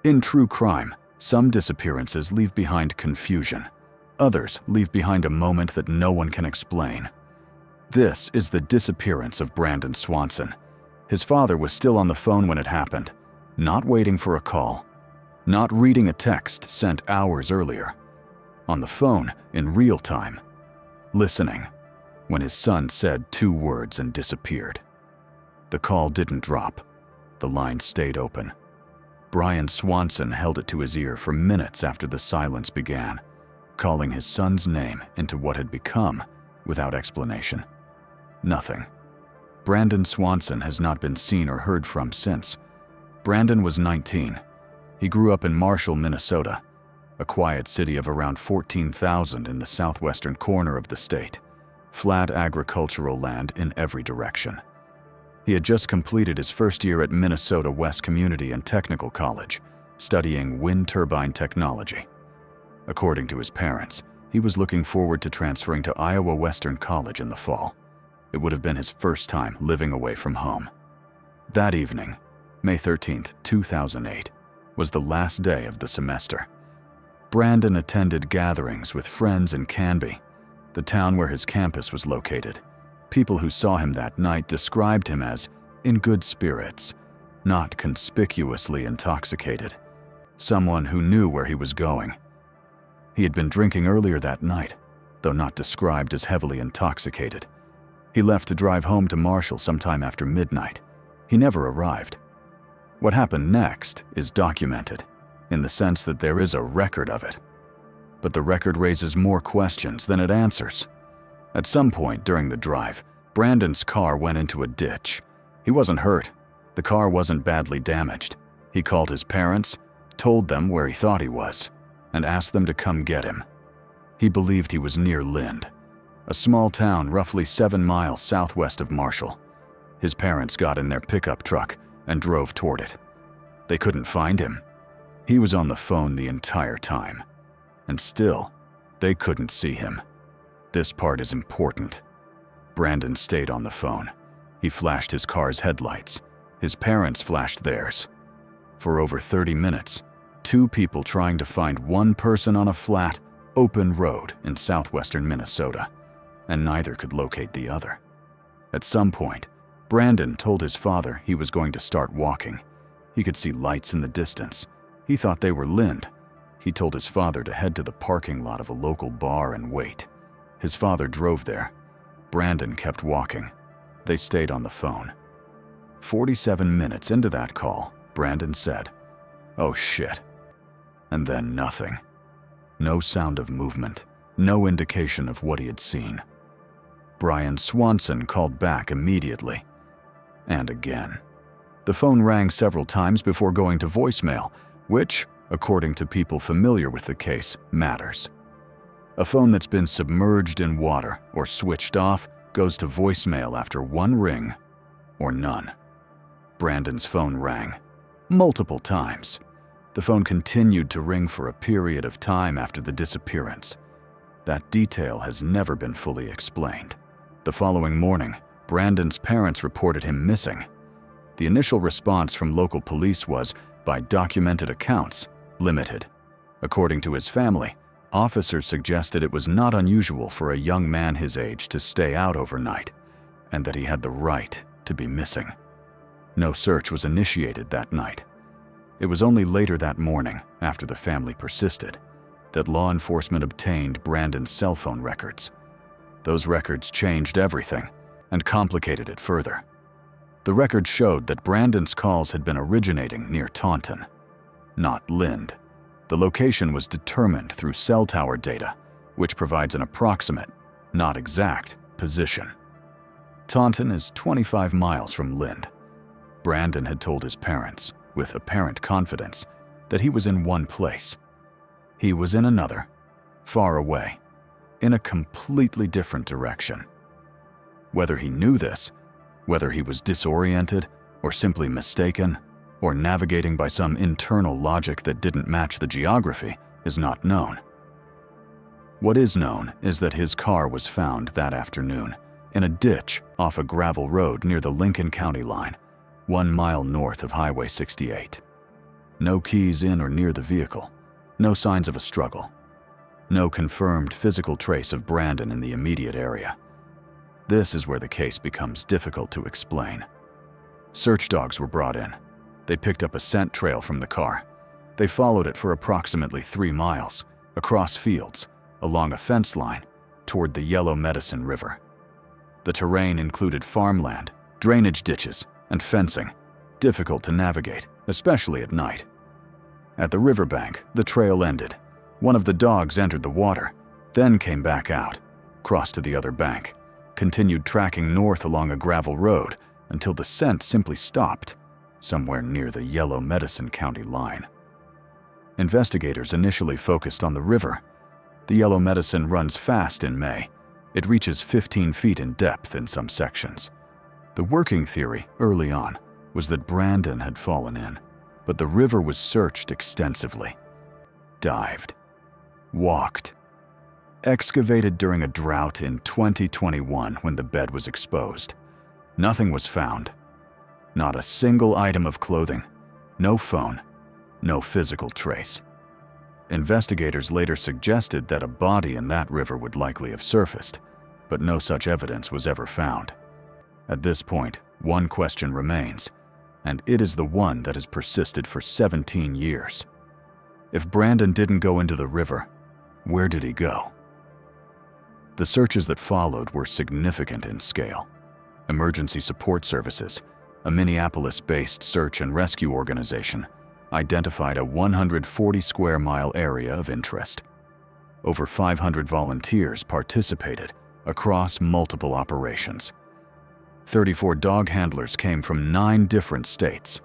In true crime, some disappearances leave behind confusion. Others leave behind a moment that no one can explain. This is the disappearance of Brandon Swanson. His father was still on the phone when it happened, not waiting for a call, not reading a text sent hours earlier. On the phone in real time, listening when his son said 2 words and disappeared. The call didn't drop. The line stayed open. Brandon Swanson held it to his ear for minutes after the silence began, calling his son's name into what had become without explanation. Nothing. Brandon Swanson has not been seen or heard from since. Brandon was 19. He grew up in Marshall, Minnesota, a quiet city of around 14,000 in the southwestern corner of the state, flat agricultural land in every direction. He had just completed his first year at Minnesota West Community and Technical College, studying wind turbine technology. According to his parents, he was looking forward to transferring to Iowa Western College in the fall. It would have been his first time living away from home. That evening, May 13, 2008, was the last day of the semester. Brandon attended gatherings with friends in Canby, the town where his campus was located. People who saw him that night described him as in good spirits, not conspicuously intoxicated. Someone who knew where he was going. He had been drinking earlier that night, though not described as heavily intoxicated. He left to drive home to Marshall sometime after midnight. He never arrived. What happened next is documented, in the sense that there is a record of it. But the record raises more questions than it answers. At some point during the drive, Brandon's car went into a ditch. He wasn't hurt. The car wasn't badly damaged. He called his parents, told them where he thought he was, and asked them to come get him. He believed he was near Lind, a small town roughly 7 miles southwest of Marshall. His parents got in their pickup truck and drove toward it. They couldn't find him. He was on the phone the entire time. And still, they couldn't see him. This part is important. Brandon stayed on the phone. He flashed his car's headlights. His parents flashed theirs. For over 30 minutes, 2 people trying to find one person on a flat, open road in southwestern Minnesota, and neither could locate the other. At some point, Brandon told his father he was going to start walking. He could see lights in the distance. He thought they were Lind. He told his father to head to the parking lot of a local bar and wait. His father drove there. Brandon kept walking. They stayed on the phone. 47 minutes into that call, Brandon said, "Oh shit." And then nothing. No sound of movement, no indication of what he had seen. Brandon Swanson called back immediately. And again. The phone rang several times before going to voicemail, which, according to people familiar with the case, matters. A phone that's been submerged in water or switched off goes to voicemail after 1 ring or none. Brandon's phone rang multiple times. The phone continued to ring for a period of time after the disappearance. That detail has never been fully explained. The following morning, Brandon's parents reported him missing. The initial response from local police was, by documented accounts, limited. According to his family, officers suggested it was not unusual for a young man his age to stay out overnight, and that he had the right to be missing. No search was initiated that night. It was only later that morning, after the family persisted, that law enforcement obtained Brandon's cell phone records. Those records changed everything and complicated it further. The records showed that Brandon's calls had been originating near Taunton, not Lind. The location was determined through cell tower data, which provides an approximate, not exact, position. Taunton is 25 miles from Lind. Brandon had told his parents, with apparent confidence, that he was in one place. He was in another, far away, in a completely different direction. Whether he knew this, whether he was disoriented, or simply mistaken, or navigating by some internal logic that didn't match the geography, is not known. What is known is that his car was found that afternoon in a ditch off a gravel road near the Lincoln County line, 1 mile north of Highway 68. No keys in or near the vehicle. No signs of a struggle. No confirmed physical trace of Brandon in the immediate area. This is where the case becomes difficult to explain. Search dogs were brought in. They picked up a scent trail from the car. They followed it for approximately 3 miles, across fields, along a fence line, toward the Yellow Medicine River. The terrain included farmland, drainage ditches, and fencing, difficult to navigate, especially at night. At the riverbank, the trail ended. One of the dogs entered the water, then came back out, crossed to the other bank, continued tracking north along a gravel road until the scent simply stopped, somewhere near the Yellow Medicine County line. Investigators initially focused on the river. The Yellow Medicine runs fast in May. It reaches 15 feet in depth in some sections. The working theory, early on, was that Brandon had fallen in, but the river was searched extensively. Dived. Walked. Excavated during a drought in 2021 when the bed was exposed. Nothing was found. Not a single item of clothing. No phone. No physical trace. Investigators later suggested that a body in that river would likely have surfaced, but no such evidence was ever found. At this point, one question remains, and it is the one that has persisted for 17 years. If Brandon didn't go into the river, where did he go? The searches that followed were significant in scale. Emergency support services, a Minneapolis-based search and rescue organization, identified a 140-square-mile area of interest. Over 500 volunteers participated across multiple operations. 34 dog handlers came from 9 different states.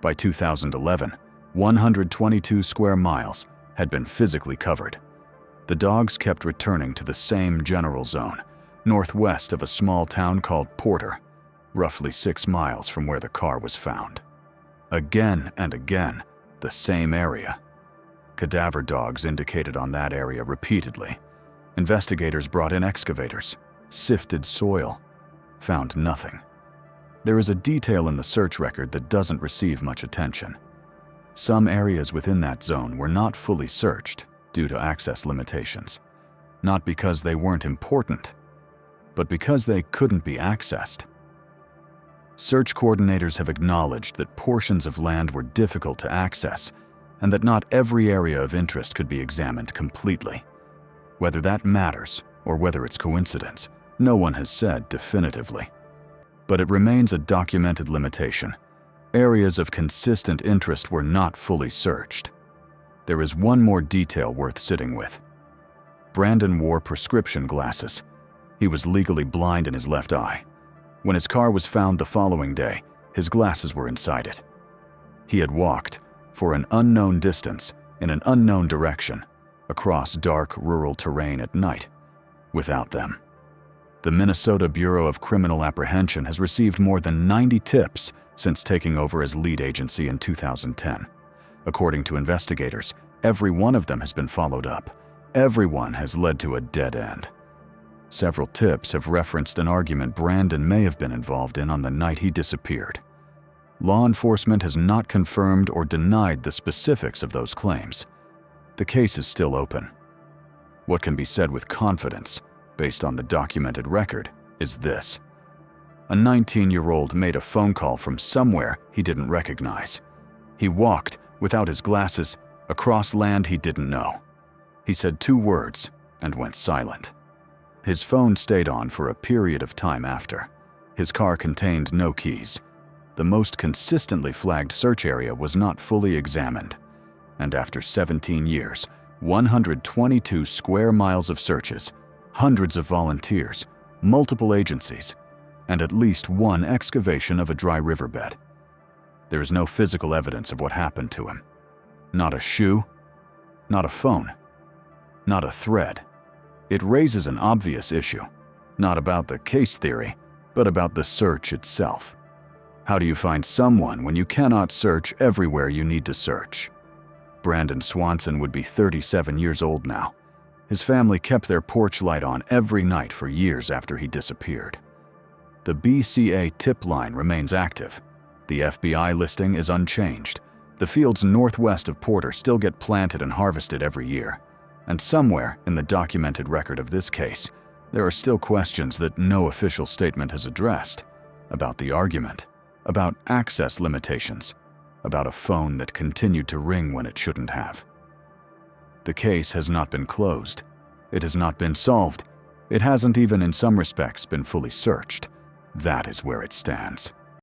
By 2011, 122 square miles had been physically covered. The dogs kept returning to the same general zone, northwest of a small town called Porter, roughly 6 miles from where the car was found. Again and again, the same area. Cadaver dogs indicated on that area repeatedly. Investigators brought in excavators, sifted soil, found nothing. There is a detail in the search record that doesn't receive much attention. Some areas within that zone were not fully searched due to access limitations, not because they weren't important, but because they couldn't be accessed. Search coordinators have acknowledged that portions of land were difficult to access and that not every area of interest could be examined completely. Whether that matters or whether it's coincidence, no one has said definitively. But it remains a documented limitation. Areas of consistent interest were not fully searched. There is one more detail worth sitting with. Brandon wore prescription glasses. He was legally blind in his left eye. When his car was found the following day, his glasses were inside it. He had walked, for an unknown distance, in an unknown direction, across dark rural terrain at night, without them. The Minnesota Bureau of Criminal Apprehension has received more than 90 tips since taking over as lead agency in 2010. According to investigators, every one of them has been followed up. Every one has led to a dead end. Several tips have referenced an argument Brandon may have been involved in on the night he disappeared. Law enforcement has not confirmed or denied the specifics of those claims. The case is still open. What can be said with confidence, based on the documented record, is this. A 19-year-old made a phone call from somewhere he didn't recognize. He walked, without his glasses, across land he didn't know. He said 2 words and went silent. His phone stayed on for a period of time after. His car contained no keys. The most consistently flagged search area was not fully examined. And after 17 years, 122 square miles of searches, hundreds of volunteers, multiple agencies, and at least 1 excavation of a dry riverbed, there is no physical evidence of what happened to him. Not a shoe, not a phone, not a thread. It raises an obvious issue, not about the case theory, but about the search itself. How do you find someone when you cannot search everywhere you need to search? Brandon Swanson would be 37 years old now. His family kept their porch light on every night for years after he disappeared. The BCA tip line remains active. The FBI listing is unchanged. The fields northwest of Porter still get planted and harvested every year. And somewhere in the documented record of this case, there are still questions that no official statement has addressed about the argument, about access limitations, about a phone that continued to ring when it shouldn't have. The case has not been closed. It has not been solved. It hasn't even in some respects been fully searched. That is where it stands.